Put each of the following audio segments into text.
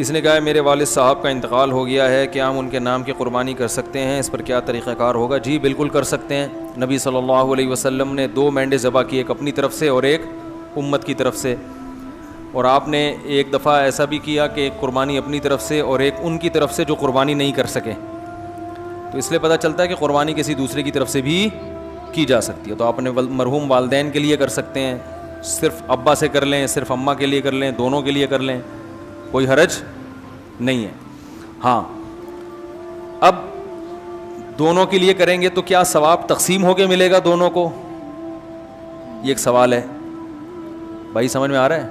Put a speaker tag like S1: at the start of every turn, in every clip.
S1: کسی نے کہا ہے میرے والد صاحب کا انتقال ہو گیا ہے، کیا ہم ان کے نام کی قربانی کر سکتے ہیں؟ اس پر کیا طریقہ کار ہوگا؟ جی بالکل کر سکتے ہیں. نبی صلی اللہ علیہ وسلم نے 2 مینڈے ذبح کی، ایک اپنی طرف سے اور ایک امت کی طرف سے. اور آپ نے ایک دفعہ ایسا بھی کیا کہ ایک قربانی اپنی طرف سے اور ایک ان کی طرف سے جو قربانی نہیں کر سکے. تو اس لیے پتہ چلتا ہے کہ قربانی کسی دوسرے کی طرف سے بھی کی جا سکتی ہے. تو آپ اپنے مرحوم والدین کے لیے کر سکتے ہیں، صرف ابا سے کر لیں، صرف اماں کے لیے کر لیں، دونوں کے لیے کر لیں، کوئی حرج نہیں ہے. ہاں اب دونوں کے لیے کریں گے تو کیا ثواب تقسیم ہو کے ملے گا دونوں کو؟ یہ ایک سوال ہے بھائی، سمجھ میں آ رہا ہے؟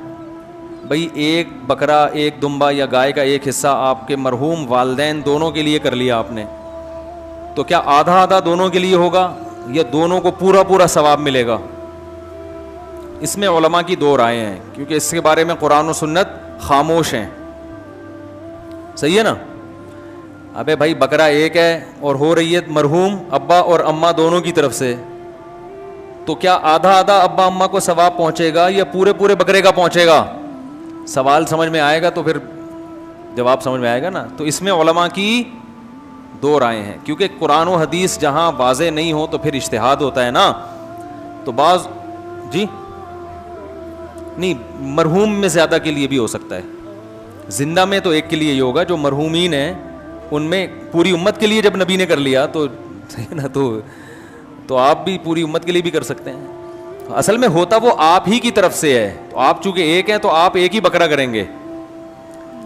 S1: بھائی ایک بکرا، ایک دمبا یا گائے کا ایک حصہ آپ کے مرحوم والدین دونوں کے لیے کر لیا آپ نے، تو کیا آدھا آدھا دونوں کے لیے ہوگا یا دونوں کو پورا پورا ثواب ملے گا؟ اس میں علماء کی 2 رائے ہیں، کیونکہ اس کے بارے میں قرآن و سنت خاموش ہیں. صحیح ہے نا؟ ابے بھائی بکرا ایک ہے اور ہو رہی ہے مرحوم ابا اور اماں دونوں کی طرف سے، تو کیا آدھا آدھا ابا اماں کو ثواب پہنچے گا یا پورے پورے بکرے کا پہنچے گا؟ سوال سمجھ میں آئے گا تو پھر جواب سمجھ میں آئے گا نا. تو اس میں علماء کی 2 رائے ہیں، کیونکہ قرآن و حدیث جہاں واضح نہیں ہو تو پھر اجتہاد ہوتا ہے نا. تو بعض جی نہیں، مرحوم میں زیادہ کے لیے بھی ہو سکتا ہے، زندہ میں تو ایک کے لیے ہی ہوگا، جو مرحومین ہیں ان میں پوری امت کے لیے جب نبی نے کر لیا تو نا تو آپ بھی پوری امت کے لیے بھی کر سکتے ہیں. اصل میں ہوتا وہ آپ ہی کی طرف سے ہے، تو آپ چونکہ ایک ہیں تو آپ ایک ہی بکرا کریں گے،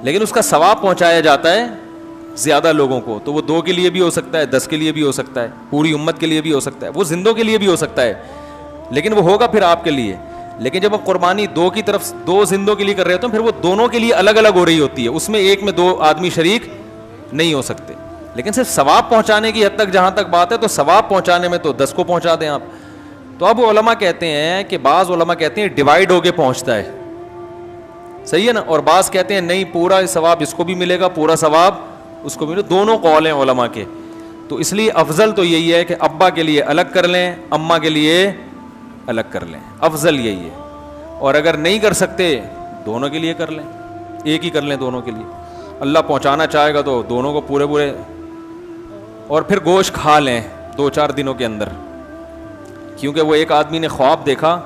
S1: لیکن اس کا ثواب پہنچایا جاتا ہے زیادہ لوگوں کو. تو وہ 2 کے لیے بھی ہو سکتا ہے، 10 کے لیے بھی ہو سکتا ہے، پوری امت کے لیے بھی ہو سکتا ہے، وہ زندوں کے لیے بھی ہو سکتا ہے، لیکن وہ ہوگا پھر آپ کے لیے. لیکن جب آپ قربانی 2 کی طرف 2 زندوں کے لیے کر رہے ہوتے ہیں، پھر وہ دونوں کے لیے الگ الگ ہو رہی ہوتی ہے، اس میں ایک میں 2 آدمی شریک نہیں ہو سکتے. لیکن صرف ثواب پہنچانے کی حد تک جہاں تک بات ہے، تو ثواب پہنچانے میں تو 10 کو پہنچا دیں آپ. تو اب علماء کہتے ہیں کہ بعض علماء کہتے ہیں ڈیوائڈ ہو کے پہنچتا ہے، صحیح ہے نا، اور بعض کہتے ہیں نہیں پورا ثواب اس کو بھی ملے گا، پورا ثواب اس کو بھی. دونوں قول ہیں علماء کے. تو اس لیے افضل تو یہی ہے کہ ابا کے لیے الگ کر لیں، اماں کے لیے الگ کر لیں، افضل یہی ہے. اور اگر نہیں کر سکتے دونوں کے لیے کر لیں، ایک ہی کر لیں دونوں کے لیے. اللہ پہنچانا چاہے گا تو دونوں کو پورے پورے، اور پھر گوشت کھا لیں 2-4 دنوں کے اندر. کیونکہ وہ ایک آدمی نے خواب دیکھا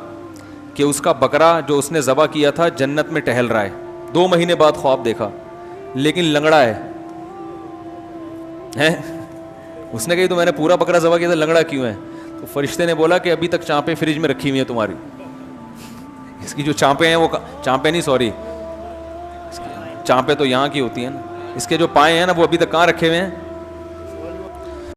S1: کہ اس کا بکرا جو اس نے ذبح کیا تھا جنت میں ٹہل رہا ہے. 2 مہینے بعد خواب دیکھا، لیکن لنگڑا ہے. اس نے کہی تو میں نے پورا بکرا ذبح کیا تھا، لنگڑا کیوں ہے؟ تو فرشتے نے بولا کہ ابھی تک چانپیں فریج میں رکھی ہوئی ہیں تمہاری. اس کی جو چانپیں ہیں وہ چانپیں نہیں، چانپیں تو یہاں کی ہوتی ہیں نا، اس کے جو پائے ہیں نا وہ ابھی تک کہاں رکھے ہوئے ہیں؟